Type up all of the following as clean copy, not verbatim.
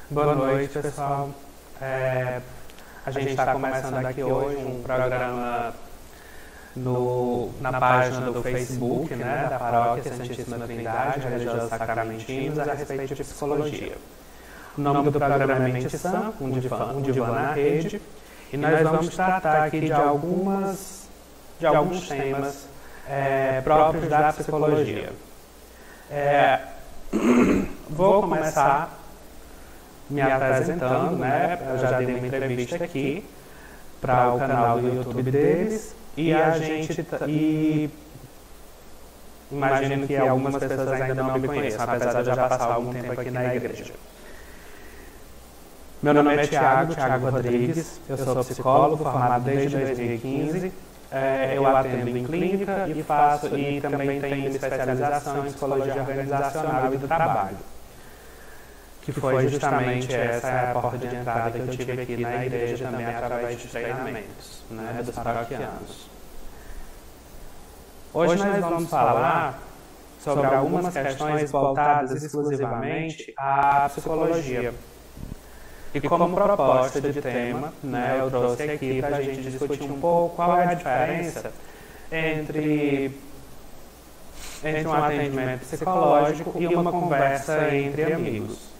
Boa noite, pessoal. A gente está começando aqui hoje um programa na página do Facebook, né, da Paróquia Santíssima Trindade, Religiosos Sacramentinos, a respeito de psicologia. O nome do programa é Mente Sã, um divã na rede, e nós vamos tratar aqui de alguns temas próprios da psicologia. Vou começar me apresentando, né? Eu já dei uma entrevista aqui para o canal do YouTube deles e imagino que algumas pessoas ainda não me conheçam, apesar de eu já passar algum tempo aqui na igreja. Meu nome é Thiago Rodrigues, eu sou psicólogo formado desde 2015. Eu atendo em clínica e também tenho especialização em psicologia organizacional e do trabalho, que foi justamente essa a porta de entrada que eu tive aqui na igreja também através de treinamentos, né, dos paroquianos. Hoje nós vamos falar sobre algumas questões voltadas exclusivamente à psicologia. E como proposta de tema, né, eu trouxe aqui para a gente discutir um pouco qual é a diferença entre um atendimento psicológico e uma conversa entre amigos.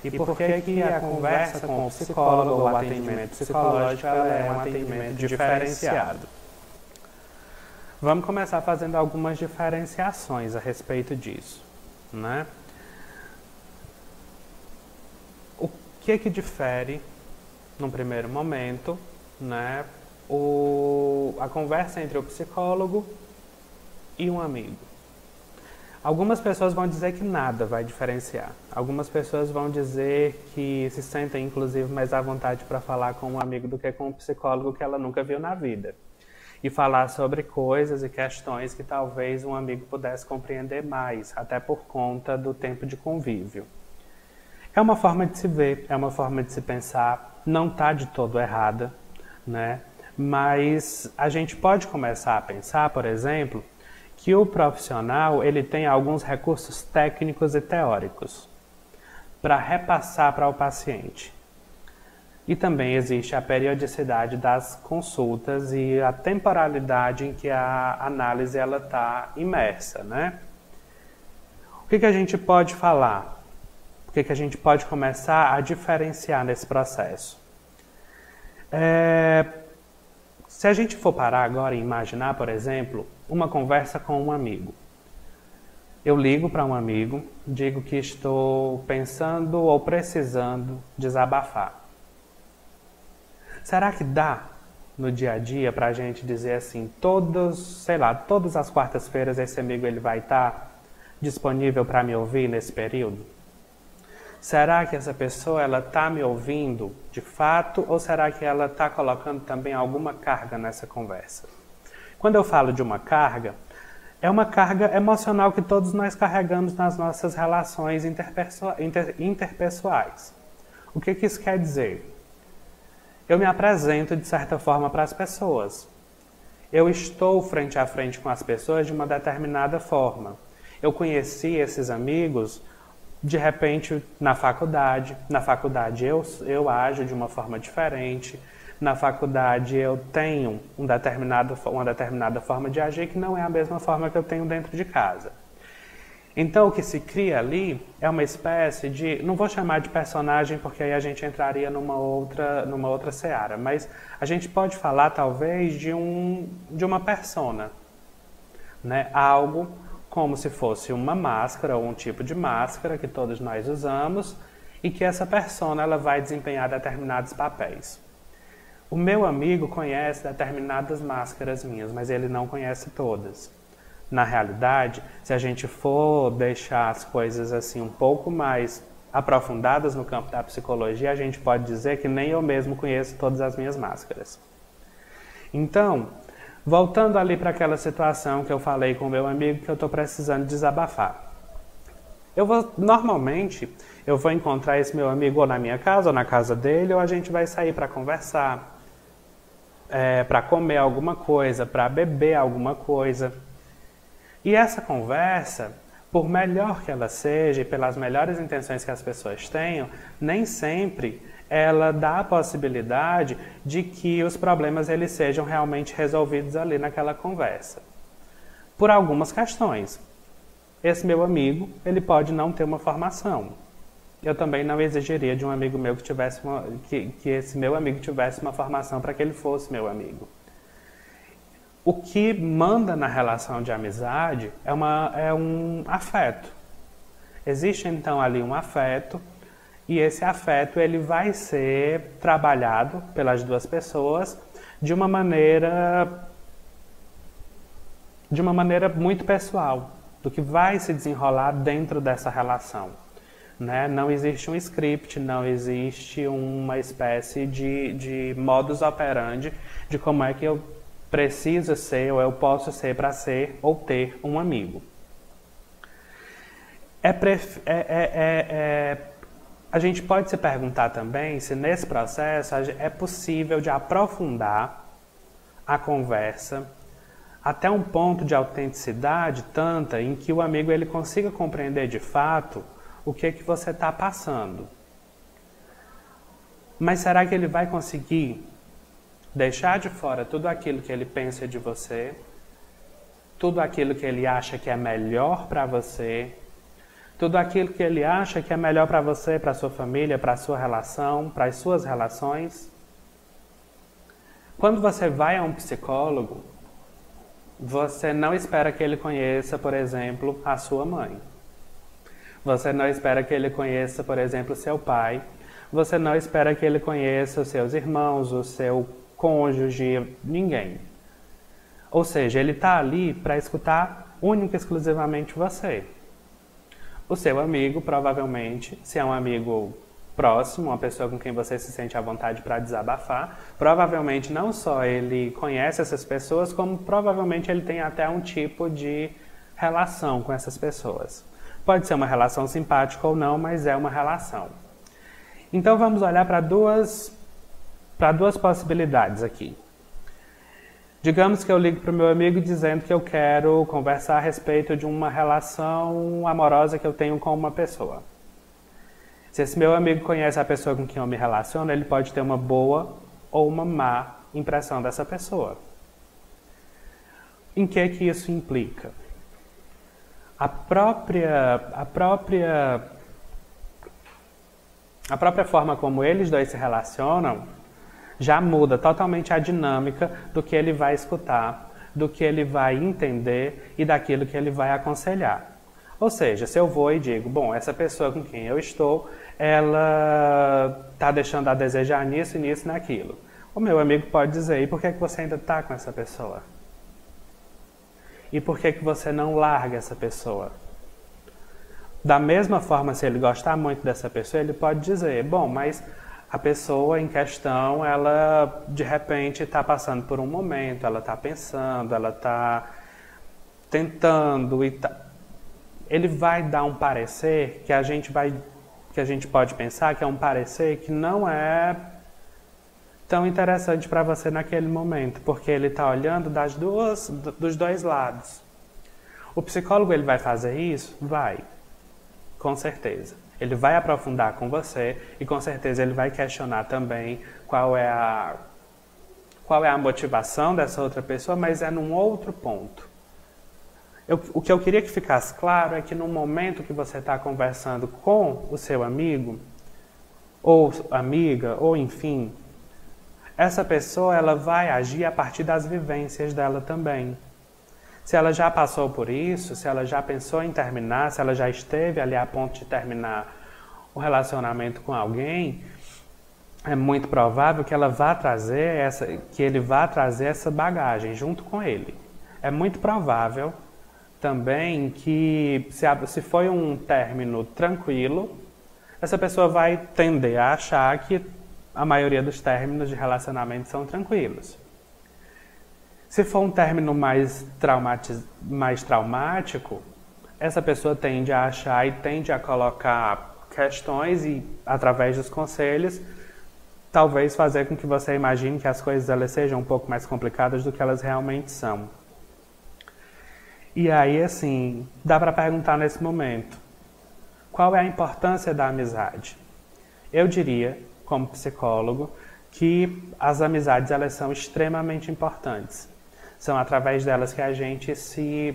E por que a conversa com o psicólogo ou o atendimento psicológico ela é um atendimento diferenciado? Vamos começar fazendo algumas diferenciações a respeito disso, né? O que difere, num primeiro momento, né, a conversa entre o psicólogo e um amigo? Algumas pessoas vão dizer que nada vai diferenciar. Algumas pessoas vão dizer que se sentem, inclusive, mais à vontade para falar com um amigo do que com um psicólogo que ela nunca viu na vida. E falar sobre coisas e questões que talvez um amigo pudesse compreender mais, até por conta do tempo de convívio. É uma forma de se ver, é uma forma de se pensar, não está de todo errada, né? Mas a gente pode começar a pensar, por exemplo, que o profissional ele tem alguns recursos técnicos e teóricos para repassar para o paciente. E também existe a periodicidade das consultas e a temporalidade em que a análise está imersa, né? O que a gente pode falar? O que a gente pode começar a diferenciar nesse processo? Se a gente for parar agora e imaginar, por exemplo, uma conversa com um amigo. Eu ligo para um amigo, digo que estou pensando ou precisando desabafar. Será que dá no dia a dia para a gente dizer assim, todas as quartas-feiras esse amigo ele vai estar disponível para me ouvir nesse período? Será que essa pessoa ela está me ouvindo de fato ou será que ela está colocando também alguma carga nessa conversa? Quando eu falo de uma carga, é uma carga emocional que todos nós carregamos nas nossas relações interpessoais. O que isso quer dizer? Eu me apresento de certa forma para as pessoas. Eu estou frente a frente com as pessoas de uma determinada forma. Eu conheci esses amigos de repente na faculdade. Na faculdade eu ajo de uma forma diferente. Na faculdade eu tenho uma determinada forma de agir que não é a mesma forma que eu tenho dentro de casa. Então o que se cria ali é uma espécie de, não vou chamar de personagem porque aí a gente entraria numa outra seara, mas a gente pode falar talvez de uma persona, né? Algo como se fosse uma máscara ou um tipo de máscara que todos nós usamos e que essa persona ela vai desempenhar determinados papéis. O meu amigo conhece determinadas máscaras minhas, mas ele não conhece todas. Na realidade, se a gente for deixar as coisas assim um pouco mais aprofundadas no campo da psicologia, a gente pode dizer que nem eu mesmo conheço todas as minhas máscaras. Então, voltando ali para aquela situação que eu falei com o meu amigo que eu estou precisando desabafar. Normalmente, eu vou encontrar esse meu amigo ou na minha casa ou na casa dele, ou a gente vai sair para conversar, para comer alguma coisa, para beber alguma coisa. E essa conversa por melhor que ela seja e pelas melhores intenções que as pessoas tenham, nem sempre ela dá a possibilidade de que os problemas eles sejam realmente resolvidos ali naquela conversa. Por algumas questões. Esse meu amigo, ele pode não ter uma formação. Eu também não exigiria de um amigo meu que esse meu amigo tivesse uma formação para que ele fosse meu amigo. O que manda na relação de amizade é um afeto. Existe então ali um afeto e esse afeto ele vai ser trabalhado pelas duas pessoas de uma maneira muito pessoal, do que vai se desenrolar dentro dessa relação. Né? Não existe um script, não existe uma espécie de modus operandi de como é que eu preciso ser ou eu posso ser para ser ou ter um amigo. A gente pode se perguntar também se nesse processo é possível de aprofundar a conversa até um ponto de autenticidade tanta em que o amigo ele consiga compreender de fato o que você está passando. Mas será que ele vai conseguir deixar de fora tudo aquilo que ele pensa de você, tudo aquilo que ele acha que é melhor para você, tudo aquilo que ele acha que é melhor para você, para sua família, para a sua relação, para as suas relações? Quando você vai a um psicólogo, você não espera que ele conheça, por exemplo, a sua mãe. Você não espera que ele conheça, por exemplo, seu pai. Você não espera que ele conheça os seus irmãos, o seu cônjuge, ninguém. Ou seja, ele está ali para escutar única e exclusivamente você. O seu amigo, provavelmente, se é um amigo próximo, uma pessoa com quem você se sente à vontade para desabafar, provavelmente não só ele conhece essas pessoas, como provavelmente ele tem até um tipo de relação com essas pessoas. Pode ser uma relação simpática ou não, mas é uma relação. Então vamos olhar para duas possibilidades aqui. Digamos que eu ligo para o meu amigo dizendo que eu quero conversar a respeito de uma relação amorosa que eu tenho com uma pessoa. Se esse meu amigo conhece a pessoa com quem eu me relaciono, ele pode ter uma boa ou uma má impressão dessa pessoa. Em que isso implica? A própria forma como eles dois se relacionam já muda totalmente a dinâmica do que ele vai escutar, do que ele vai entender e daquilo que ele vai aconselhar. Ou seja, se eu vou e digo, bom, essa pessoa com quem eu estou, ela está deixando a desejar nisso, nisso, naquilo. O meu amigo pode dizer, e por que você ainda está com essa pessoa? E por que você não larga essa pessoa? Da mesma forma, se ele gostar muito dessa pessoa, ele pode dizer, bom, mas a pessoa em questão, ela de repente está passando por um momento, ela está pensando, ela está tentando Ele vai dar um parecer que a gente pode pensar que é um parecer que não é tão interessante para você naquele momento, porque ele está olhando dos dois lados. O psicólogo ele vai fazer isso? Vai, com certeza. Ele vai aprofundar com você e com certeza ele vai questionar também qual é a motivação dessa outra pessoa, mas é num outro ponto. O que eu queria que ficasse claro é que no momento que você está conversando com o seu amigo, ou amiga, ou enfim, essa pessoa ela vai agir a partir das vivências dela também. Se ela já passou por isso, se ela já pensou em terminar, se ela já esteve ali a ponto de terminar o relacionamento com alguém, é muito provável que ele vá trazer essa bagagem junto com ele. É muito provável também que, se foi um término tranquilo, essa pessoa vai tender a achar que a maioria dos términos de relacionamento são tranquilos. Se for um término mais traumático, essa pessoa tende a achar e tende a colocar questões e, através dos conselhos, talvez fazer com que você imagine que as coisas elas sejam um pouco mais complicadas do que elas realmente são. E aí, assim, dá para perguntar nesse momento, qual é a importância da amizade? Eu diria, como psicólogo, que as amizades elas são extremamente importantes. São através delas que a gente se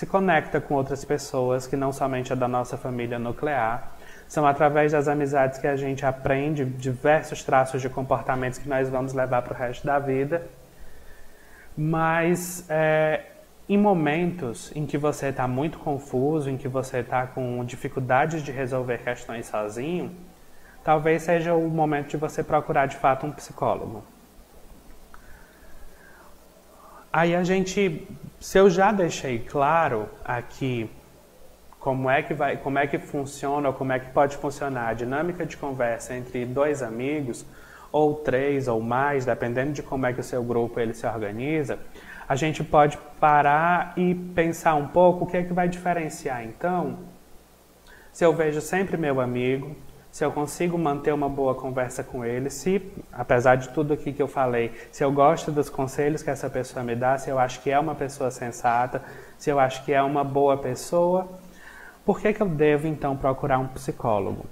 conecta com outras pessoas, que não somente é da nossa família nuclear. São através das amizades que a gente aprende diversos traços de comportamentos que nós vamos levar para o resto da vida. Mas em momentos em que você está muito confuso, em que você está com dificuldades de resolver questões sozinho, talvez seja o momento de você procurar de fato um psicólogo. Aí se eu já deixei claro aqui como é que funciona ou como é que pode funcionar a dinâmica de conversa entre dois amigos, ou 3 ou mais, dependendo de como é que o seu grupo ele se organiza, a gente pode parar e pensar um pouco o que é que vai diferenciar então, se eu vejo sempre meu amigo, se eu consigo manter uma boa conversa com ele, se, apesar de tudo aqui que eu falei, se eu gosto dos conselhos que essa pessoa me dá, se eu acho que é uma pessoa sensata, se eu acho que é uma boa pessoa, por que eu devo então procurar um psicólogo?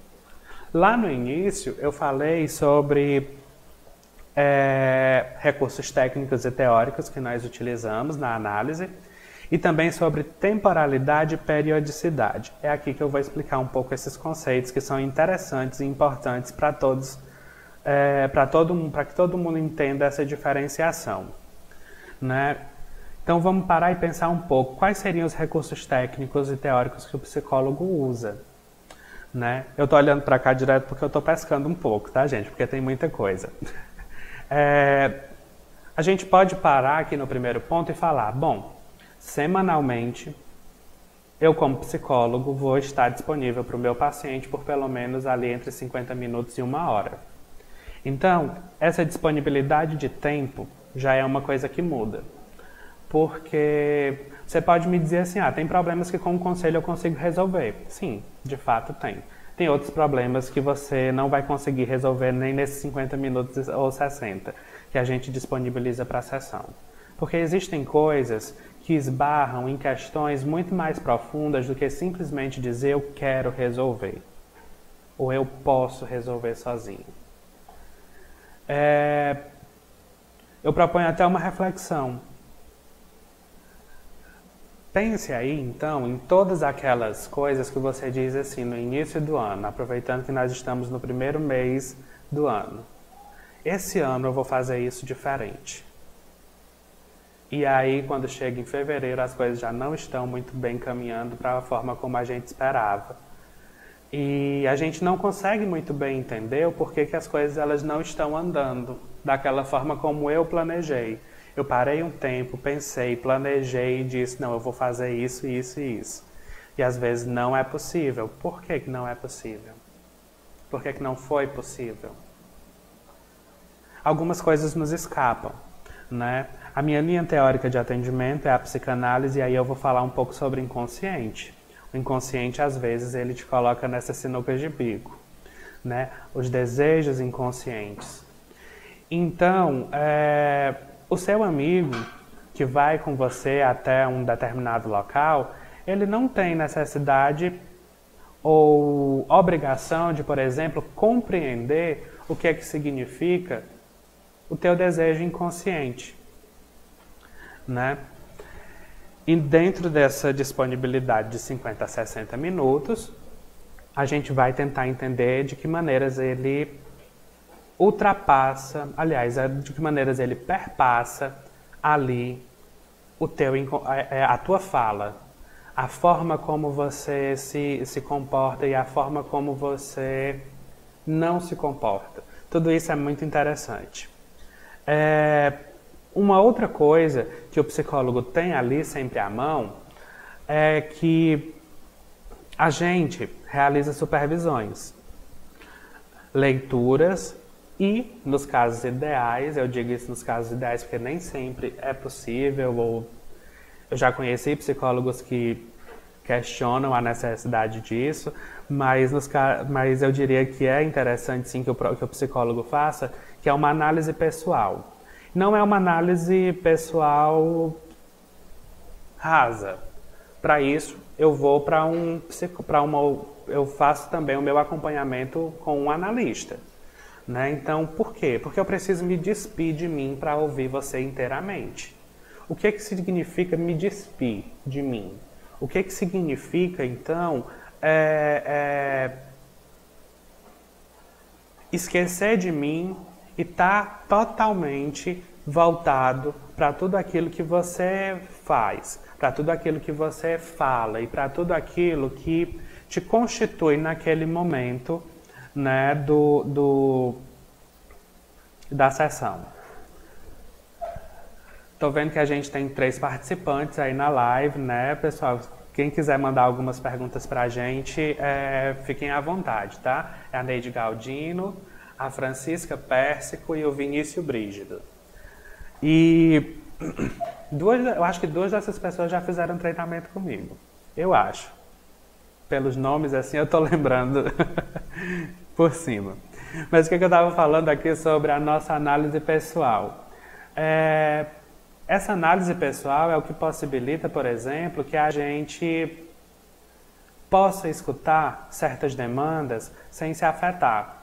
Lá no início eu falei sobre recursos técnicos e teóricos que nós utilizamos na análise e também sobre temporalidade e periodicidade. É aqui que eu vou explicar um pouco esses conceitos que são interessantes e importantes para todos, para que todo mundo entenda essa diferenciação, né? Então vamos parar e pensar um pouco quais seriam os recursos técnicos e teóricos que o psicólogo usa, né? Eu estou olhando para cá direto porque eu estou pescando um pouco, tá, gente? Porque tem muita coisa. A gente pode parar aqui no primeiro ponto e falar, bom, semanalmente eu como psicólogo vou estar disponível para o meu paciente por pelo menos ali entre 50 minutos e 1 hora. Então, essa disponibilidade de tempo já é uma coisa que muda. Porque você pode me dizer assim, tem problemas que com o conselho eu consigo resolver. Sim, de fato tem. Tem outros problemas que você não vai conseguir resolver nem nesses 50 minutos ou 60 que a gente disponibiliza para a sessão. Porque existem coisas que esbarram em questões muito mais profundas do que simplesmente dizer eu quero resolver. Ou eu posso resolver sozinho. Eu proponho até uma reflexão. Pense aí, então, em todas aquelas coisas que você diz assim no início do ano, aproveitando que nós estamos no primeiro mês do ano. Esse ano eu vou fazer isso diferente. E aí, quando chega em fevereiro, as coisas já não estão muito bem caminhando para a forma como a gente esperava. E a gente não consegue muito bem entender o porquê que as coisas elas não estão andando daquela forma como eu planejei. Eu parei um tempo, pensei, planejei e disse, não, eu vou fazer isso, isso e isso. E às vezes não é possível. Por que que não é possível? Por que que não foi possível? Algumas coisas nos escapam, né? A minha linha teórica de atendimento é a psicanálise e aí eu vou falar um pouco sobre o inconsciente. O inconsciente, às vezes, ele te coloca nessa sinuca de bico, né? Os desejos inconscientes. Então, o seu amigo que vai com você até um determinado local, ele não tem necessidade ou obrigação de, por exemplo, compreender o que é que significa o teu desejo inconsciente, né? E dentro dessa disponibilidade de 50 a 60 minutos, a gente vai tentar entender de que maneiras ele ultrapassa, aliás, de que maneiras ele perpassa ali a tua fala, a forma como você se comporta e a forma como você não se comporta. Tudo isso é muito interessante. Uma outra coisa que o psicólogo tem ali sempre à mão é que a gente realiza supervisões, leituras e, nos casos ideais, eu digo isso nos casos ideais porque nem sempre é possível, ou eu já conheci psicólogos que questionam a necessidade disso, mas eu diria que é interessante sim que o psicólogo faça, que é uma análise pessoal. Não é uma análise pessoal rasa. Para isso, eu vou eu faço também o meu acompanhamento com um analista. Né? Então, por quê? Porque eu preciso me despir de mim para ouvir você inteiramente. O que significa me despir de mim? O que significa, então, esquecer de mim e estar totalmente voltado para tudo aquilo que você faz, para tudo aquilo que você fala e para tudo aquilo que te constitui naquele momento, né, da sessão. Tô vendo que a gente tem 3 participantes aí na live, né, pessoal? Quem quiser mandar algumas perguntas pra gente, fiquem à vontade, tá? É a Neide Galdino, a Francisca Pérsico e o Vinícius Brígido. E eu acho que 2 dessas pessoas já fizeram treinamento comigo. Eu acho. Pelos nomes, assim, eu tô lembrando por cima. Mas o que eu estava falando aqui sobre a nossa análise pessoal? Essa análise pessoal é o que possibilita, por exemplo, que a gente possa escutar certas demandas sem se afetar.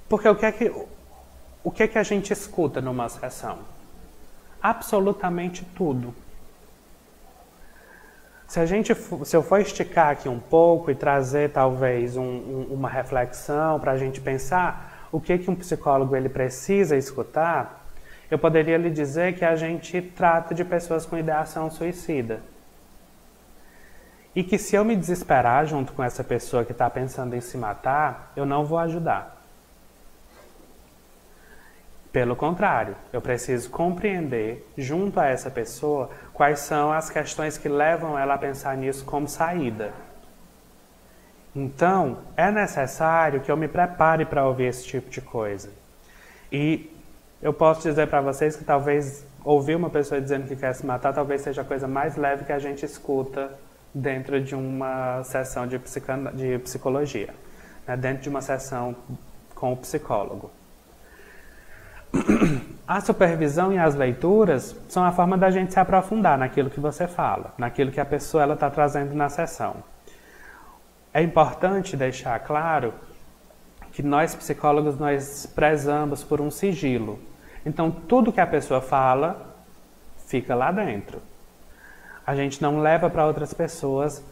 Porque o que é que a gente escuta numa sessão? Absolutamente tudo. Se eu for esticar aqui um pouco e trazer talvez uma reflexão para a gente pensar o que um psicólogo ele precisa escutar, eu poderia lhe dizer que a gente trata de pessoas com ideação suicida. E que se eu me desesperar junto com essa pessoa que está pensando em se matar, eu não vou ajudar. Pelo contrário, eu preciso compreender, junto a essa pessoa, quais são as questões que levam ela a pensar nisso como saída. Então, é necessário que eu me prepare para ouvir esse tipo de coisa. E eu posso dizer para vocês que talvez ouvir uma pessoa dizendo que quer se matar talvez seja a coisa mais leve que a gente escuta dentro de uma sessão de psicologia, né? Dentro de uma sessão com o psicólogo. A supervisão e as leituras são a forma da gente se aprofundar naquilo que você fala, naquilo que a pessoa está trazendo na sessão. É importante deixar claro que nós psicólogos nós prezamos por um sigilo. Então tudo que a pessoa fala fica lá dentro. A gente não leva para outras pessoas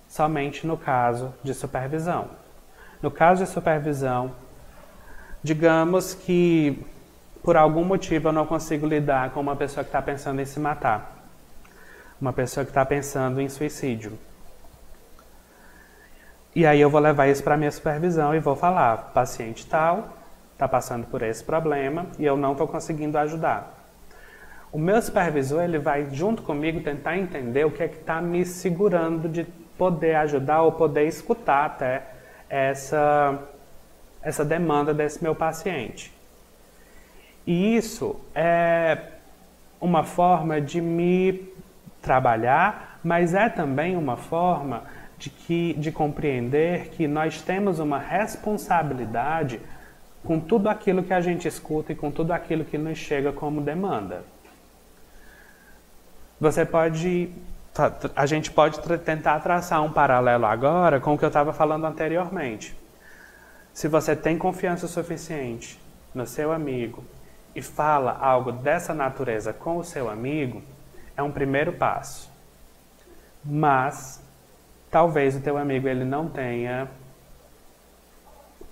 somente no caso de supervisão. No caso de supervisão, digamos que por algum motivo eu não consigo lidar com uma pessoa que está pensando em se matar. Uma pessoa que está pensando em suicídio. E aí eu vou levar isso para a minha supervisão e vou falar, paciente tal, está passando por esse problema e eu não estou conseguindo ajudar. O meu supervisor ele vai junto comigo tentar entender o que é que está me segurando de poder ajudar ou poder escutar até essa demanda desse meu paciente. E isso é uma forma de me trabalhar, mas é também uma forma de compreender que nós temos uma responsabilidade com tudo aquilo que a gente escuta e com tudo aquilo que nos chega como demanda. A gente pode tentar traçar um paralelo agora com o que eu estava falando anteriormente. Se você tem confiança suficiente no seu amigo e fala algo dessa natureza com o seu amigo, é um primeiro passo. Mas talvez o teu amigo ele não tenha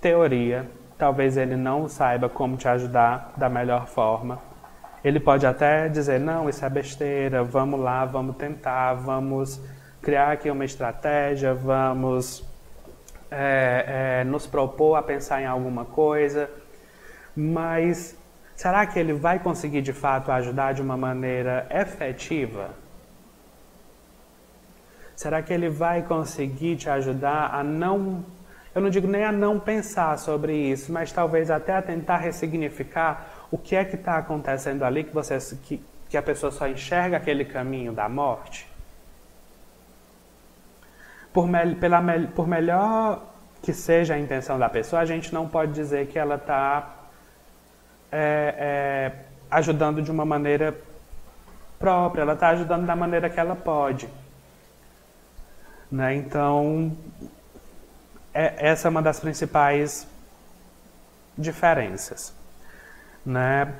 teoria, talvez ele não saiba como te ajudar da melhor forma. Ele pode até dizer, não, isso é besteira, vamos lá, vamos tentar, vamos criar aqui uma estratégia, vamos nos propor a pensar em alguma coisa, mas será que ele vai conseguir de fato ajudar de uma maneira efetiva? Será que ele vai conseguir te ajudar a não... Eu não digo nem a não pensar sobre isso, mas talvez até a tentar ressignificar o que é que está acontecendo ali que a pessoa só enxerga aquele caminho da morte? Por melhor que seja a intenção da pessoa, a gente não pode dizer que ela está ajudando de uma maneira própria, ela está ajudando da maneira que ela pode. Né? Então, essa é uma das principais diferenças. Né?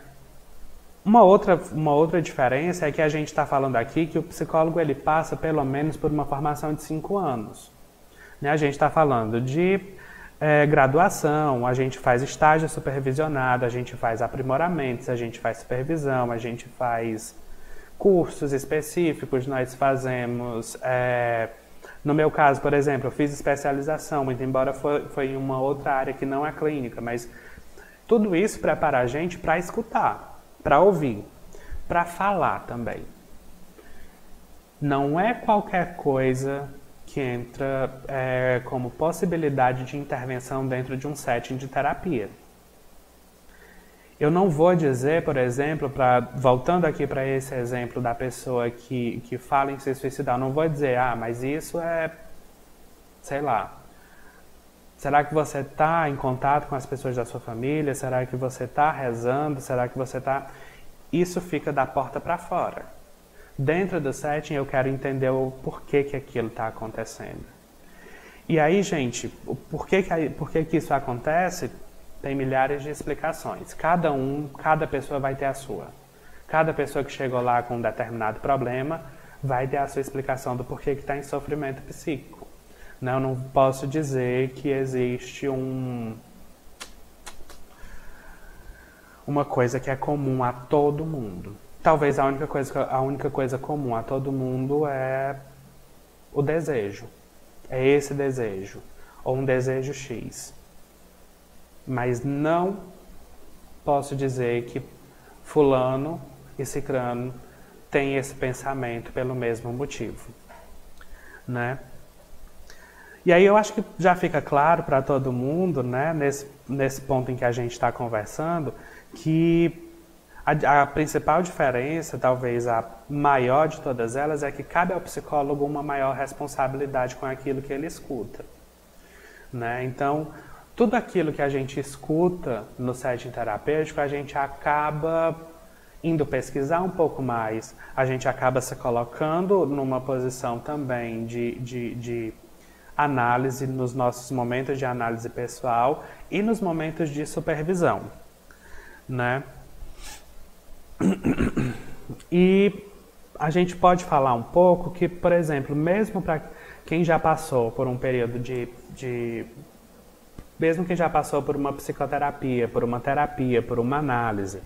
Uma outra diferença é que a gente está falando aqui que o psicólogo ele passa pelo menos por uma formação de 5 anos. Né? A gente está falando de graduação, a gente faz estágio supervisionado, a gente faz aprimoramentos, a gente faz supervisão, a gente faz cursos específicos, nós fazemos... no meu caso, por exemplo, eu fiz especialização, muito embora foi em uma outra área que não é clínica, mas tudo isso prepara a gente para escutar, para ouvir, para falar também. Não é qualquer coisa que entra como possibilidade de intervenção dentro de um setting de terapia. Eu não vou dizer, por exemplo, voltando aqui para esse exemplo da pessoa que fala em se suicidar, eu não vou dizer, mas isso sei lá, será que você está em contato com as pessoas da sua família? Será que você está rezando? Será que você está... Isso fica da porta para fora. Dentro do setting eu quero entender o porquê que aquilo está acontecendo. E aí, gente, por que isso acontece? Tem milhares de explicações. Cada pessoa vai ter a sua. Cada pessoa que chegou lá com um determinado problema vai ter a sua explicação do porquê que está em sofrimento psíquico. Eu não posso dizer que existe uma coisa que é comum a todo mundo. Talvez a única coisa comum a todo mundo é o desejo. É esse desejo. Ou um desejo X. Mas não posso dizer que fulano e cicrano têm esse pensamento pelo mesmo motivo. Né? E aí eu acho que já fica claro para todo mundo, né, nesse ponto em que a gente está conversando, que a principal diferença, talvez a maior de todas elas, é que cabe ao psicólogo uma maior responsabilidade com aquilo que ele escuta. Né? Então, tudo aquilo que a gente escuta no setting terapêutico, a gente acaba indo pesquisar um pouco mais, a gente acaba se colocando numa posição também de análise nos nossos momentos de análise pessoal e nos momentos de supervisão. Né? E a gente pode falar um pouco que, por exemplo, mesmo para quem já passou por um período mesmo quem já passou por uma psicoterapia, por uma terapia, por uma análise,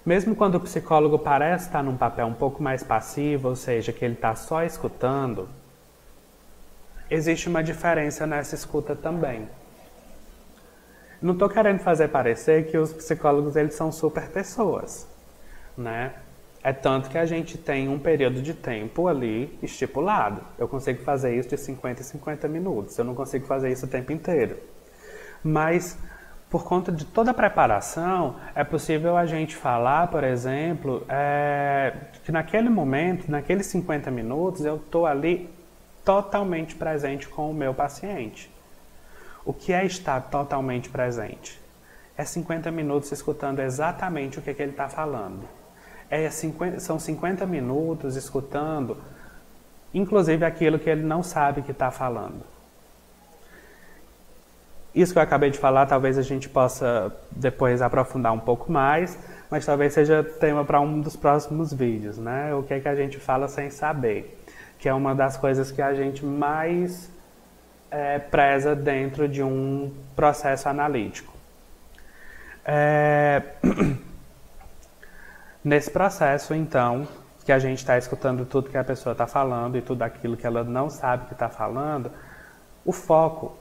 mesmo quando o psicólogo parece estar num papel um pouco mais passivo, ou seja, que ele está só escutando, existe uma diferença nessa escuta também. Não estou querendo fazer parecer que os psicólogos eles são super pessoas, né? É tanto que a gente tem um período de tempo ali estipulado. Eu consigo fazer isso de 50 em 50 minutos, eu não consigo fazer isso o tempo inteiro. Mas, por conta de toda a preparação, é possível a gente falar, por exemplo, que naquele momento, naqueles 50 minutos, eu estou ali totalmente presente com o meu paciente. O que é estar totalmente presente? É 50 minutos escutando exatamente o que ele está falando. São 50 minutos escutando, inclusive aquilo que ele não sabe que está falando. Isso que eu acabei de falar, talvez a gente possa depois aprofundar um pouco mais, mas talvez seja tema para um dos próximos vídeos, né? O que é que a gente fala sem saber, que é uma das coisas que a gente mais preza dentro de um processo analítico. Nesse processo, então, que a gente está escutando tudo que a pessoa está falando e tudo aquilo que ela não sabe que está falando, o foco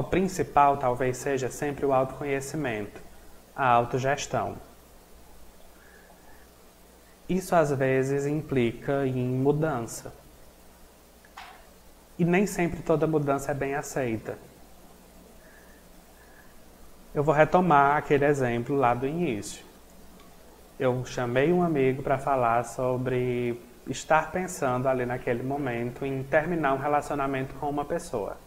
principal talvez seja sempre o autoconhecimento, a autogestão. Isso às vezes implica em mudança. E nem sempre toda mudança é bem aceita. Eu vou retomar aquele exemplo lá do início. Eu chamei um amigo para falar sobre estar pensando ali naquele momento em terminar um relacionamento com uma pessoa.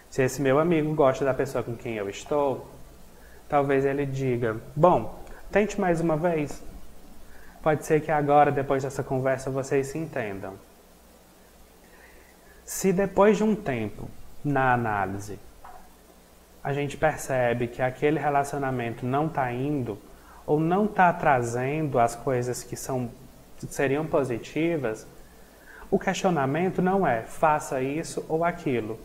Se esse meu amigo gosta da pessoa com quem eu estou, talvez ele diga, bom, Tente mais uma vez. Pode ser que agora, depois dessa conversa, vocês se entendam. Se depois de um tempo, na análise, a gente percebe que aquele relacionamento não está indo, ou não está trazendo as coisas que seriam positivas, o questionamento não é faça isso ou aquilo.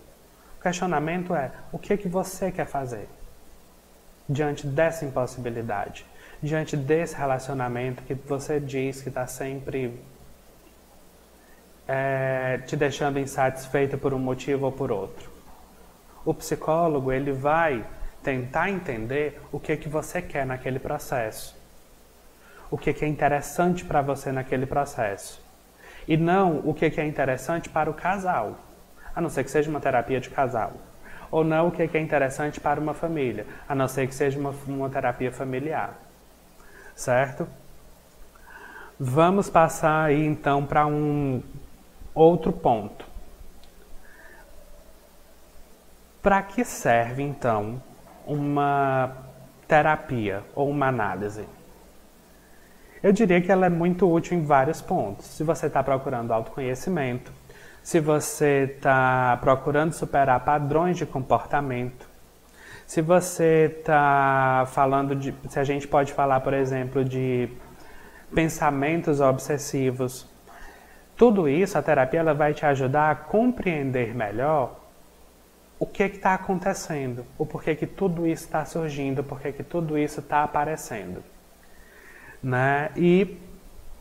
O questionamento é o que você quer fazer diante dessa impossibilidade, diante desse relacionamento que você diz que está sempre te deixando insatisfeita por um motivo ou por outro. O psicólogo ele vai tentar entender o que você quer naquele processo, o que é interessante para você naquele processo, e não o que é interessante para o casal, a não ser que seja uma terapia de casal, ou não o que é interessante para uma família, a não ser que seja uma terapia familiar, certo? Vamos passar aí então para um outro ponto. Para que serve então uma terapia ou uma análise? Eu diria que ela é muito útil em vários pontos. Se você está procurando autoconhecimento, se você está procurando superar padrões de comportamento, se você está falando de... Se a gente pode falar, por exemplo, de pensamentos obsessivos, tudo isso, a terapia ela vai te ajudar a compreender melhor o que está acontecendo, o porquê que tudo isso está surgindo, o porquê que tudo isso está aparecendo. Né? E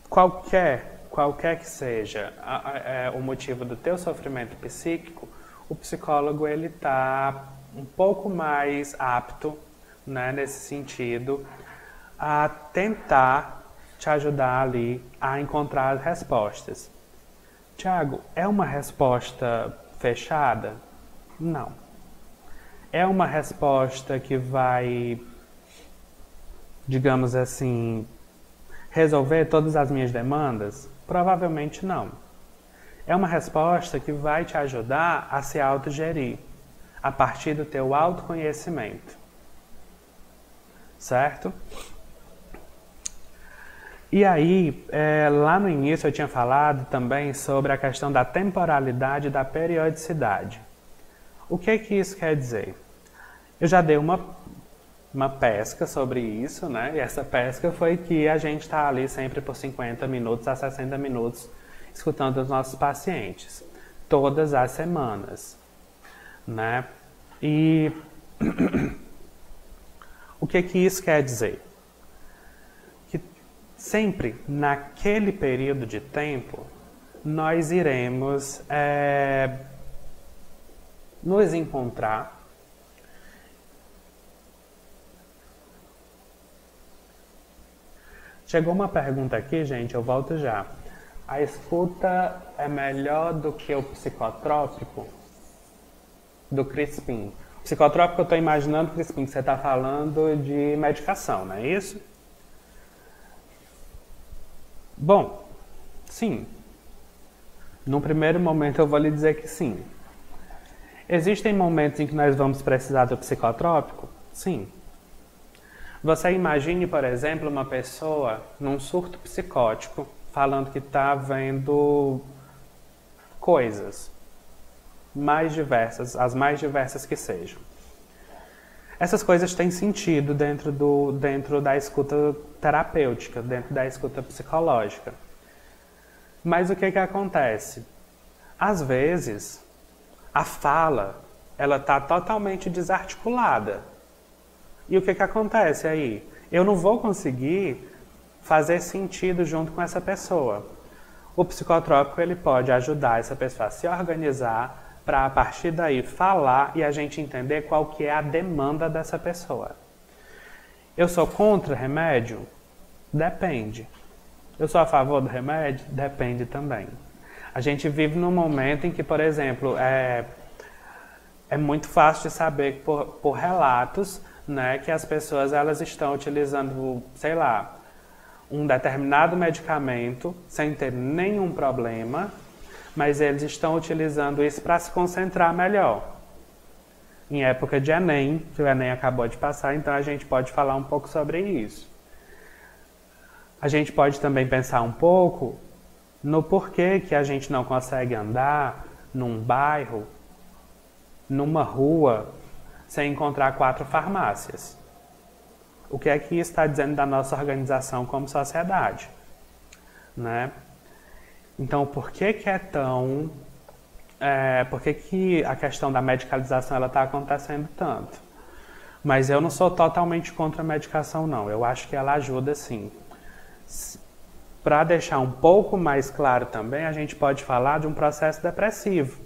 qualquer que seja o motivo do teu sofrimento psíquico, o psicólogo ele está um pouco mais apto, né, nesse sentido, a tentar te ajudar ali a encontrar as respostas. Tiago, é uma resposta fechada? Não. É uma resposta que vai, digamos assim, resolver todas as minhas demandas? Provavelmente não. É uma resposta que vai te ajudar a se autogerir, a partir do teu autoconhecimento. Certo? E aí, lá no início eu tinha falado também sobre a questão da temporalidade e da periodicidade. O que isso quer dizer? Eu já dei uma pesca sobre isso, né? E essa pesca foi que a gente está ali sempre por 50 minutos a 60 minutos escutando os nossos pacientes, todas as semanas, né? E o que isso quer dizer? Que sempre naquele período de tempo nós iremos nos encontrar Chegou uma pergunta aqui, gente, eu volto já. A escuta é melhor do que o psicotrópico? Do Crispim. O psicotrópico eu estou imaginando, Crispim, que você está falando de medicação, não é isso? Bom, sim. Num primeiro momento eu vou lhe dizer que sim. Existem momentos em que nós vamos precisar do psicotrópico? Sim. Você imagine, por exemplo, uma pessoa num surto psicótico falando que está vendo coisas mais diversas, as mais diversas que sejam. Essas coisas têm sentido dentro da escuta terapêutica, dentro da escuta psicológica. Mas o que acontece? Às vezes, a fala ela está totalmente desarticulada. E o que acontece aí? Eu não vou conseguir fazer sentido junto com essa pessoa. O psicotrópico ele pode ajudar essa pessoa a se organizar para, a partir daí, falar e a gente entender qual que é a demanda dessa pessoa. Eu sou contra remédio? Depende. Eu sou a favor do remédio? Depende também. A gente vive num momento em que, por exemplo, é muito fácil de saber por relatos, né, que as pessoas elas estão utilizando, sei lá, um determinado medicamento sem ter nenhum problema, mas eles estão utilizando isso para se concentrar melhor. Em época de Enem, que o Enem acabou de passar, então a gente pode falar um pouco sobre isso. A gente pode também pensar um pouco no porquê que a gente não consegue andar num bairro, numa rua, sem encontrar 4 farmácias. O que é que isso está dizendo da nossa organização como sociedade? Né? Então, por que que é tão... por que que a questão da medicalização está acontecendo tanto? Mas eu não sou totalmente contra a medicação, não. Eu acho que ela ajuda, sim. Para deixar um pouco mais claro também, a gente pode falar de um processo depressivo.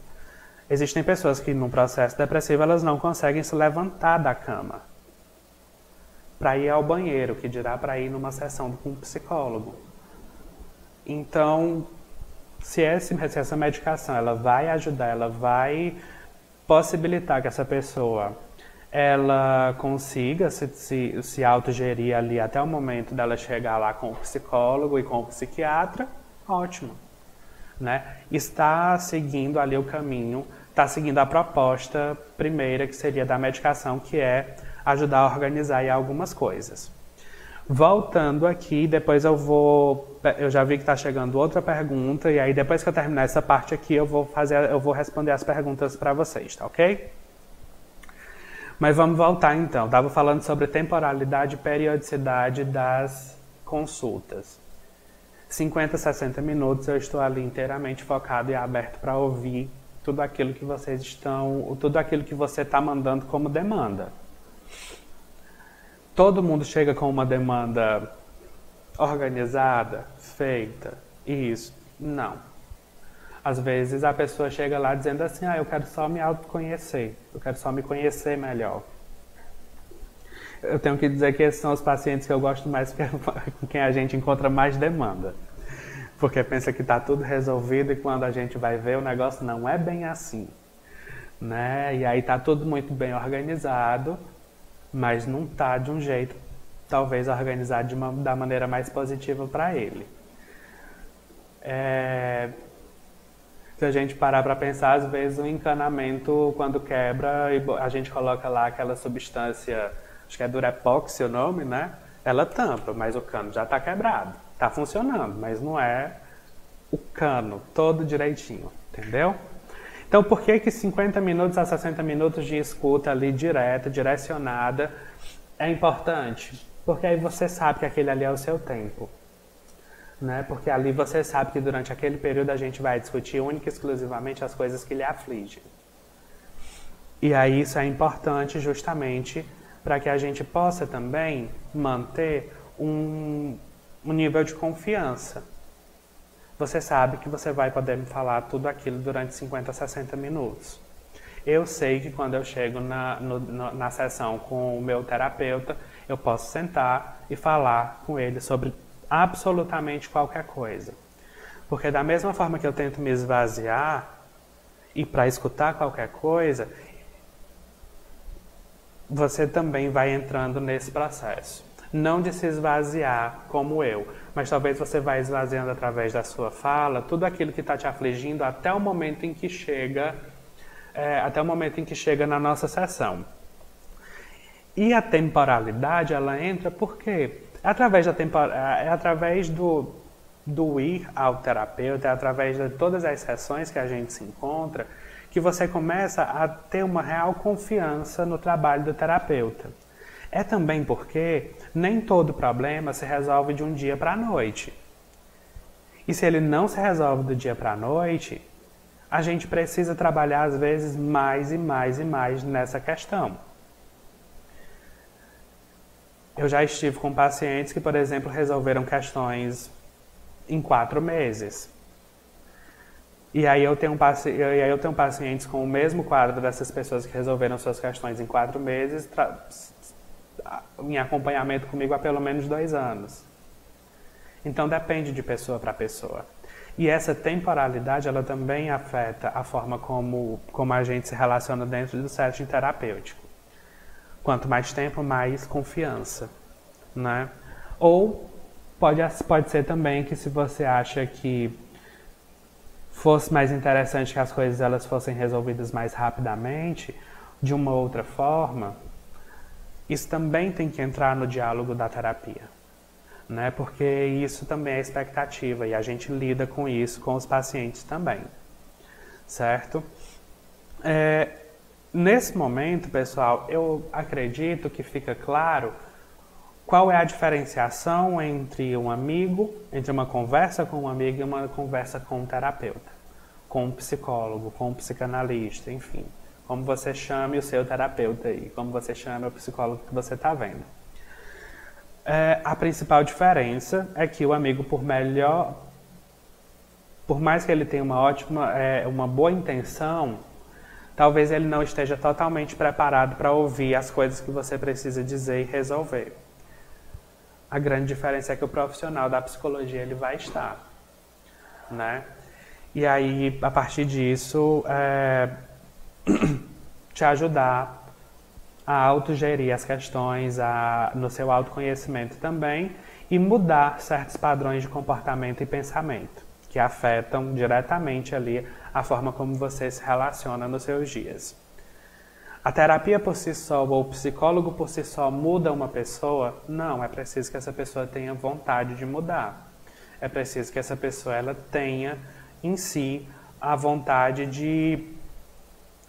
Existem pessoas que, num processo depressivo, elas não conseguem se levantar da cama para ir ao banheiro, que dirá para ir numa sessão com um psicólogo. Então, se essa medicação ela vai ajudar, ela vai possibilitar que essa pessoa ela consiga se autogerir ali até o momento dela chegar lá com o psicólogo e com o psiquiatra, ótimo. Né? Está seguindo ali o caminho, está seguindo a proposta primeira, que seria da medicação, que é ajudar a organizar aí algumas coisas. Voltando aqui, depois eu já vi que está chegando outra pergunta, e aí depois que eu terminar essa parte aqui, eu vou responder as perguntas para vocês, tá ok? Mas vamos voltar então. Estava falando sobre temporalidade e periodicidade das consultas. 50, 60 minutos eu estou ali inteiramente focado e aberto para ouvir tudo aquilo que tudo aquilo que você está mandando como demanda. Todo mundo chega com uma demanda organizada, feita, isso? Não. Às vezes a pessoa chega lá dizendo assim, eu quero só me autoconhecer, eu quero só me conhecer melhor. Eu tenho que dizer que esses são os pacientes que eu gosto mais, com quem a gente encontra mais demanda. Porque pensa que está tudo resolvido e quando a gente vai ver o negócio não é bem assim. Né? E aí está tudo muito bem organizado, mas não está de um jeito, talvez, organizado da maneira mais positiva para ele. Se a gente parar para pensar, às vezes o encanamento, quando quebra, a gente coloca lá aquela substância, acho que é Durepoxi o nome, né? Ela tampa, mas o cano já está quebrado. Está funcionando, mas não é o cano todo direitinho, entendeu? Então, por que 50 minutos a 60 minutos de escuta ali direta, direcionada, é importante? Porque aí você sabe que aquele ali é o seu tempo. Né? Porque ali você sabe que durante aquele período a gente vai discutir única e exclusivamente as coisas que lhe afligem. E aí isso é importante justamente para que a gente possa também manter um nível de confiança. Você sabe que você vai poder me falar tudo aquilo durante 50 a 60 minutos. Eu sei que quando eu chego na sessão com o meu terapeuta, eu posso sentar e falar com ele sobre absolutamente qualquer coisa. Porque da mesma forma que eu tento me esvaziar e para escutar qualquer coisa, você também vai entrando nesse processo. Não de se esvaziar como eu, mas talvez você vai esvaziando através da sua fala tudo aquilo que está te afligindo até o momento em que chega na nossa sessão. E a temporalidade, ela entra por quê? É através do ir ao terapeuta, é através de todas as sessões que a gente se encontra, que você começa a ter uma real confiança no trabalho do terapeuta. É também porque nem todo problema se resolve de um dia para a noite. E se ele não se resolve do dia para a noite, a gente precisa trabalhar às vezes mais e mais e mais nessa questão. Eu já estive com pacientes que, por exemplo, resolveram questões em 4 meses. E aí eu tenho pacientes com o mesmo quadro dessas pessoas que resolveram suas questões em 4 meses, em acompanhamento comigo há pelo menos 2 anos. Então depende de pessoa para pessoa. E essa temporalidade, ela também afeta a forma como a gente se relaciona dentro do setting terapêutico. Quanto mais tempo, mais confiança, né? Ou pode ser também que se você acha que fosse mais interessante que as coisas elas fossem resolvidas mais rapidamente, de uma outra forma, isso também tem que entrar no diálogo da terapia. né? Porque isso também é expectativa e a gente lida com isso com os pacientes também, certo? Nesse momento, pessoal, eu acredito que fica claro qual é a diferenciação entre um amigo, entre uma conversa com um amigo e uma conversa com um terapeuta, com um psicólogo, com um psicanalista, enfim. Como você chame o seu terapeuta aí, como você chame o psicólogo que você está vendo. A principal diferença é que o amigo, por mais que ele tenha uma boa intenção, talvez ele não esteja totalmente preparado para ouvir as coisas que você precisa dizer e resolver. A grande diferença é que o profissional da psicologia ele vai estar, né? E aí, a partir disso, te ajudar a autogerir as questões, no seu autoconhecimento também, e mudar certos padrões de comportamento e pensamento que afetam diretamente ali a forma como você se relaciona nos seus dias. A terapia por si só ou o psicólogo por si só muda uma pessoa? Não, é preciso que essa pessoa tenha vontade de mudar. É preciso que essa pessoa ela tenha em si a vontade de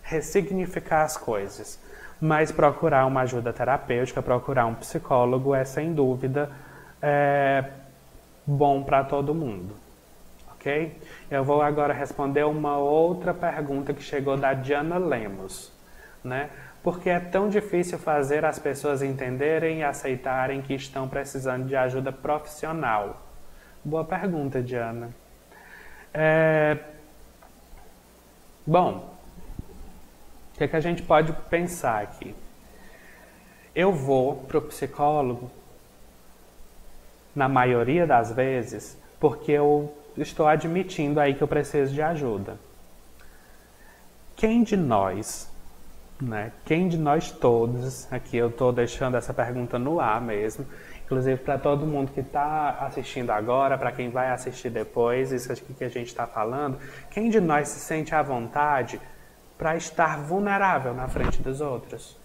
ressignificar as coisas. Mas procurar uma ajuda terapêutica, procurar um psicólogo é sem dúvida bom para todo mundo. Ok? Eu vou agora responder uma outra pergunta que chegou da Diana Lemos, né? Por que é tão difícil fazer as pessoas entenderem e aceitarem que estão precisando de ajuda profissional? Boa pergunta, Diana. Bom, o que a gente pode pensar aqui? Eu vou para o psicólogo, na maioria das vezes, porque eu estou admitindo aí que eu preciso de ajuda. Quem de nós, né? Quem de nós todos, aqui eu estou deixando essa pergunta no ar mesmo, inclusive para todo mundo que está assistindo agora, para quem vai assistir depois, isso aqui que a gente está falando, quem de nós se sente à vontade para estar vulnerável na frente dos outros?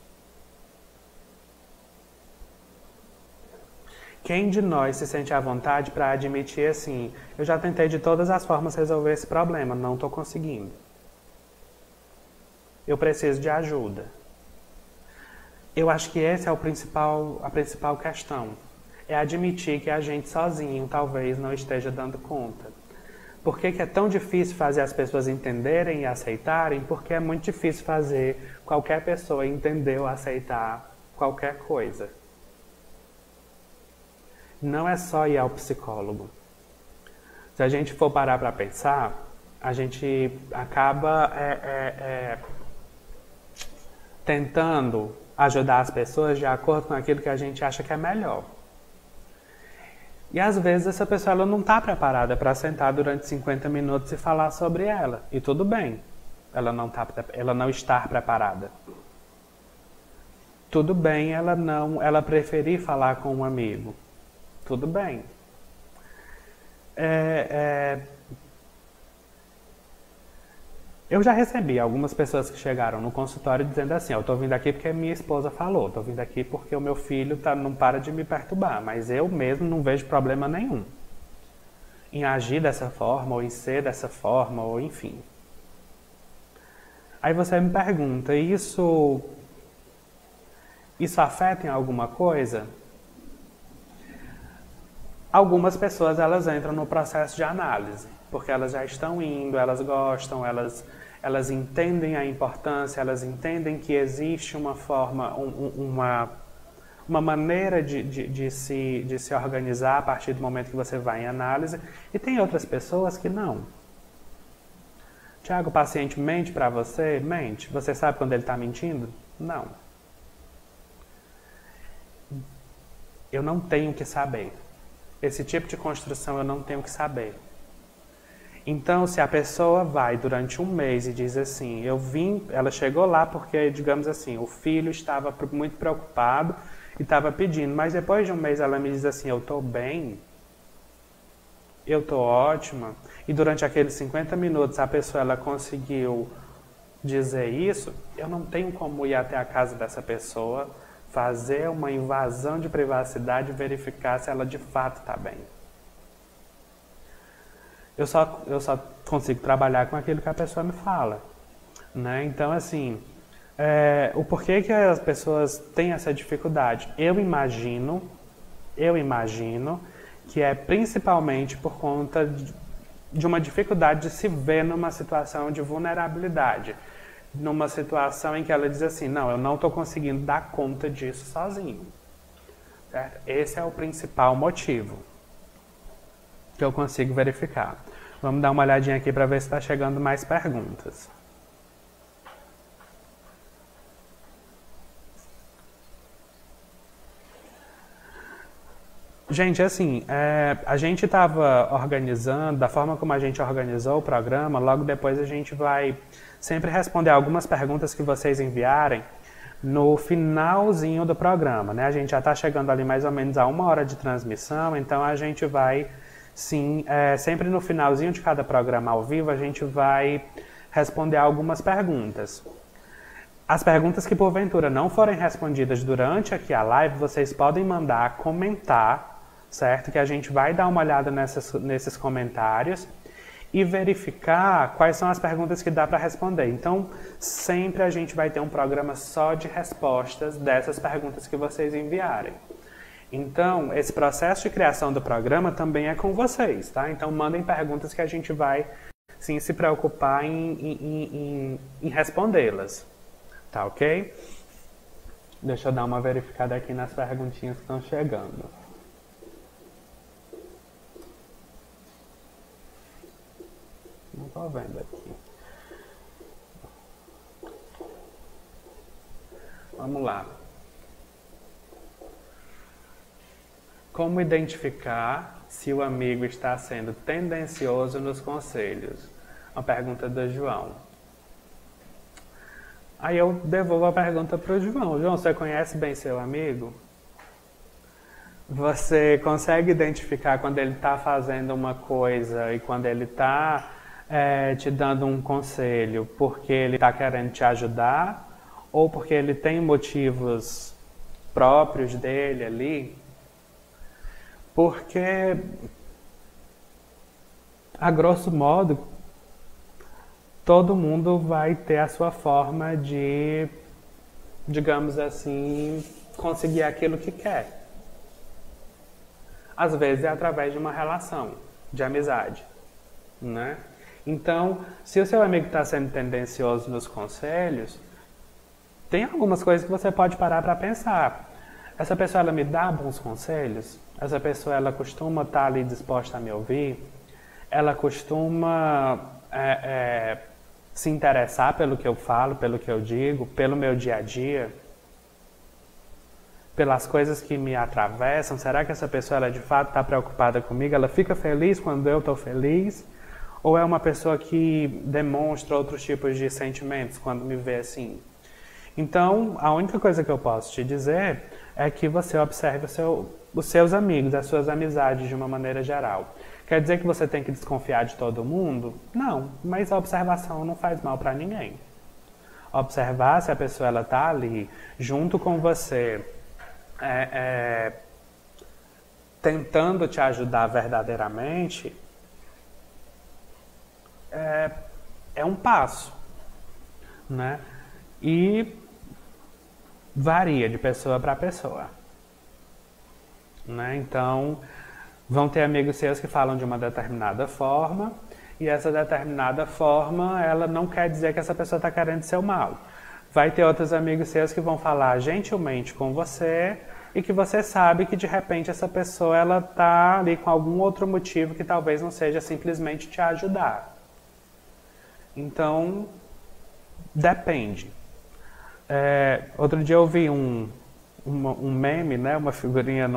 Quem de nós se sente à vontade para admitir assim, eu já tentei de todas as formas resolver esse problema, não estou conseguindo. Eu preciso de ajuda. Eu acho que essa é a principal questão. É admitir que a gente sozinho talvez não esteja dando conta. Por que é tão difícil fazer as pessoas entenderem e aceitarem? Porque é muito difícil fazer qualquer pessoa entender ou aceitar qualquer coisa. Não é só ir ao psicólogo. Se a gente for parar para pensar, a gente acaba tentando ajudar as pessoas de acordo com aquilo que a gente acha que é melhor. E às vezes essa pessoa ela não está preparada para sentar durante 50 minutos e falar sobre ela. E tudo bem, ela não estar preparada. Tudo bem ela preferir falar com um amigo. Tudo bem. Eu já recebi algumas pessoas que chegaram no consultório dizendo assim, eu estou vindo aqui porque minha esposa falou, estou vindo aqui porque o meu filho não para de me perturbar, mas eu mesmo não vejo problema nenhum em agir dessa forma, ou em ser dessa forma, ou enfim. Aí você me pergunta, isso afeta em alguma coisa? Algumas pessoas elas entram no processo de análise, porque elas já estão indo, elas gostam, elas entendem a importância, elas entendem que existe uma forma, uma maneira de se organizar a partir do momento que você vai em análise, e tem outras pessoas que não. Tiago, o paciente mente para você? Mente. Você sabe quando ele está mentindo? Não. Eu não tenho que saber. Esse tipo de construção eu não tenho que saber. Então, se a pessoa vai durante um mês e diz assim, ela chegou lá porque, digamos assim, o filho estava muito preocupado e estava pedindo, mas depois de um mês ela me diz assim, eu estou bem, eu estou ótima, e durante aqueles 50 minutos a pessoa ela conseguiu dizer isso, eu não tenho como ir até a casa dessa pessoa, fazer uma invasão de privacidade e verificar se ela de fato está bem. Eu só consigo trabalhar com aquilo que a pessoa me fala, né? Então, assim, o porquê que as pessoas têm essa dificuldade? Eu imagino que é principalmente por conta de uma dificuldade de se ver numa situação de vulnerabilidade, numa situação em que ela diz assim, não, eu não estou conseguindo dar conta disso sozinho. Certo? Esse é o principal motivo que eu consigo verificar. Vamos dar uma olhadinha aqui para ver se está chegando mais perguntas. Gente, assim, a gente estava organizando, da forma como a gente organizou o programa, logo depois a gente vai sempre responder algumas perguntas que vocês enviarem no finalzinho do programa, né? A gente já está chegando ali mais ou menos a 1 hora de transmissão, então a gente vai, sim, sempre no finalzinho de cada programa ao vivo, a gente vai responder algumas perguntas. As perguntas que porventura não forem respondidas durante aqui a live, vocês podem mandar comentar, certo? Que a gente vai dar uma olhada nesses comentários e verificar quais são as perguntas que dá para responder. Então, sempre a gente vai ter um programa só de respostas dessas perguntas que vocês enviarem. Então, esse processo de criação do programa também é com vocês, tá? Então, mandem perguntas que a gente vai, sim, se preocupar em respondê-las. Tá ok? Deixa eu dar uma verificada aqui nas perguntinhas que estão chegando. Não estou vendo aqui. Vamos lá. Como identificar se o amigo está sendo tendencioso nos conselhos? Uma pergunta do João. Aí eu devolvo a pergunta para o João. João, você conhece bem seu amigo? Você consegue identificar quando ele está fazendo uma coisa e quando ele está te dando um conselho porque ele está querendo te ajudar ou porque ele tem motivos próprios dele ali? Porque, a grosso modo, todo mundo vai ter a sua forma de, digamos assim, conseguir aquilo que quer. Às vezes é através de uma relação de amizade, né? Então, se o seu amigo está sendo tendencioso nos conselhos, tem algumas coisas que você pode parar para pensar. Essa pessoa, ela me dá bons conselhos? Essa pessoa, ela costuma estar ali disposta a me ouvir? Ela costuma se interessar pelo que eu falo, pelo que eu digo, pelo meu dia a dia? Pelas coisas que me atravessam? Será que essa pessoa, ela de fato está preocupada comigo? Ela fica feliz quando eu estou feliz? Ou é uma pessoa que demonstra outros tipos de sentimentos quando me vê assim? Então, a única coisa que eu posso te dizer é que você observe os seus amigos, as suas amizades de uma maneira geral. Quer dizer que você tem que desconfiar de todo mundo? Não, mas a observação não faz mal para ninguém. Observar se a pessoa está ali junto com você, tentando te ajudar verdadeiramente, é um passo, né? E varia de pessoa para pessoa, né? Então, vão ter amigos seus que falam de uma determinada forma, e essa determinada forma, ela não quer dizer que essa pessoa está querendo seu mal. Vai ter outros amigos seus que vão falar gentilmente com você, e que você sabe que de repente essa pessoa, ela está ali com algum outro motivo que talvez não seja simplesmente te ajudar. Então, depende. Outro dia eu vi um meme, né, uma figurinha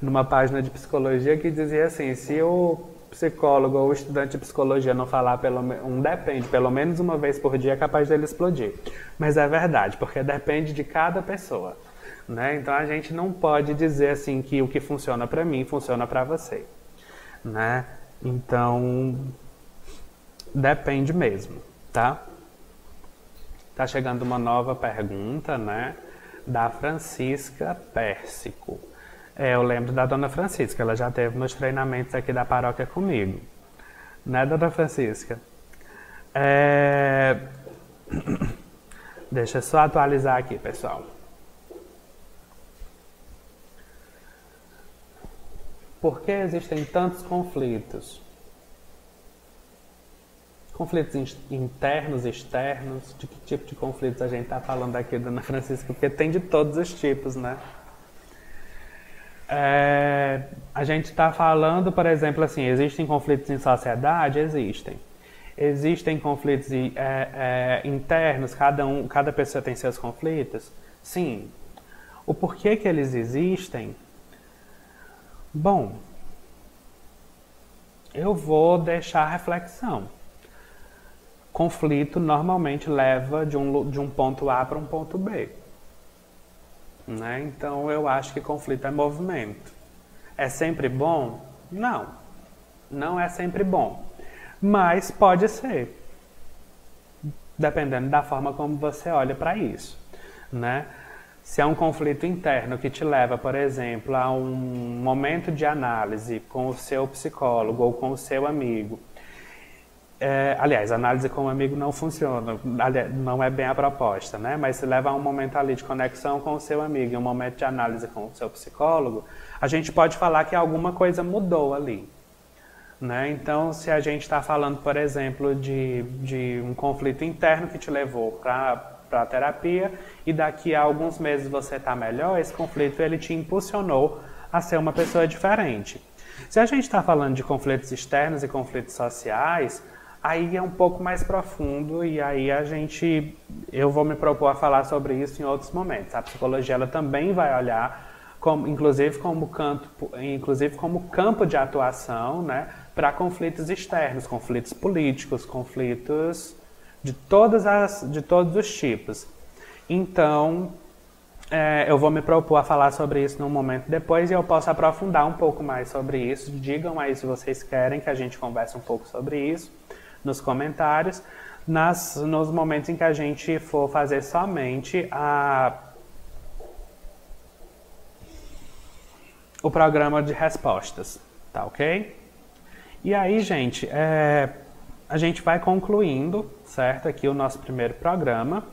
numa página de psicologia que dizia assim: se o psicólogo ou o estudante de psicologia não falar depende, pelo menos uma vez por dia, é capaz dele explodir. Mas é verdade, porque depende de cada pessoa, né? Então a gente não pode dizer assim que o que funciona para mim funciona para você, né? Então depende mesmo, tá? Tá chegando uma nova pergunta, né? Da Francisca Pérsico. Eu lembro da Dona Francisca, ela já teve nos treinamentos aqui da paróquia comigo. Né, Dona Francisca? Deixa eu só atualizar aqui, pessoal. Por que existem tantos conflitos? Conflitos internos, externos? De que tipo de conflitos a gente está falando aqui, Dona Francisca? Porque tem de todos os tipos, né? A gente está falando, por exemplo, assim, existem conflitos em sociedade? Existem. Existem conflitos internos, cada pessoa tem seus conflitos? Sim. O porquê que eles existem? Bom, eu vou deixar a reflexão. Conflito normalmente leva de um ponto A para um ponto B. Né? Então eu acho que conflito é movimento. É sempre bom? Não. Não é sempre bom. Mas pode ser. Dependendo da forma como você olha para isso. Né? Se é um conflito interno que te leva, por exemplo, a um momento de análise com o seu psicólogo ou com o seu amigo. Aliás, análise com o amigo não funciona, não é bem a proposta, né? Mas se leva a um momento ali de conexão com o seu amigo e um momento de análise com o seu psicólogo, a gente pode falar que alguma coisa mudou ali. Né? Então, se a gente está falando, por exemplo, de um conflito interno que te levou para a terapia e daqui a alguns meses você está melhor, esse conflito ele te impulsionou a ser uma pessoa diferente. Se a gente está falando de conflitos externos e conflitos sociais, aí é um pouco mais profundo e aí eu vou me propor a falar sobre isso em outros momentos. A psicologia ela também vai olhar, inclusive como campo de atuação, né, para conflitos externos, conflitos políticos, conflitos de todos os tipos. Então, eu vou me propor a falar sobre isso num momento depois e eu posso aprofundar um pouco mais sobre isso. Digam aí se vocês querem que a gente converse um pouco sobre isso nos comentários, nos momentos em que a gente for fazer somente o programa de respostas, tá ok? E aí, gente, a gente vai concluindo, certo? Aqui o nosso primeiro programa,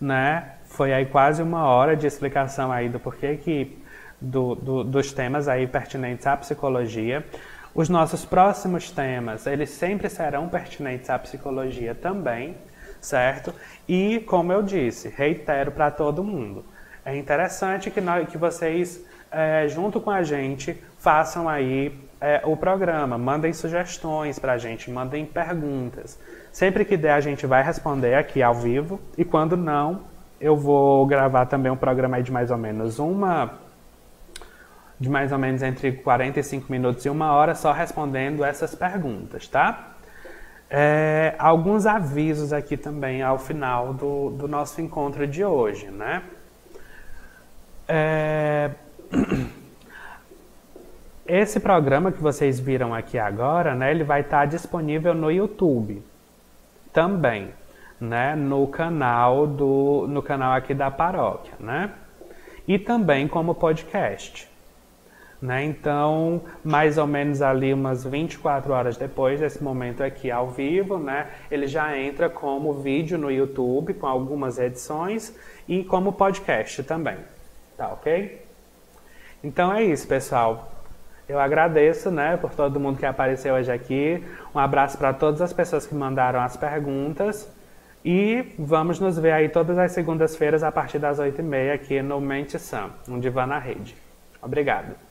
né? Foi aí quase 1 hora de explicação aí do porquê dos temas aí pertinentes à psicologia. Os nossos próximos temas, eles sempre serão pertinentes à psicologia também, certo? E, como eu disse, reitero para todo mundo, é interessante que vocês, junto com a gente, façam aí o programa, mandem sugestões para a gente, mandem perguntas. Sempre que der, a gente vai responder aqui ao vivo, e quando não, eu vou gravar também um programa aí de mais ou menos entre 45 minutos e 1 hora, só respondendo essas perguntas, tá? Alguns avisos aqui também ao final do nosso encontro de hoje, né? Esse programa que vocês viram aqui agora, né, ele vai estar disponível no YouTube também, né, no canal aqui da paróquia, né? E também como podcast. Né? Então, mais ou menos ali umas 24 horas depois desse momento aqui ao vivo, né, ele já entra como vídeo no YouTube, com algumas edições, e como podcast também. Tá ok? Então é isso, pessoal. Eu agradeço, né, por todo mundo que apareceu hoje aqui. Um abraço para todas as pessoas que mandaram as perguntas. E vamos nos ver aí todas as segundas-feiras a partir das 8h30 aqui no Mente Sã, um Divã na Rede. Obrigado.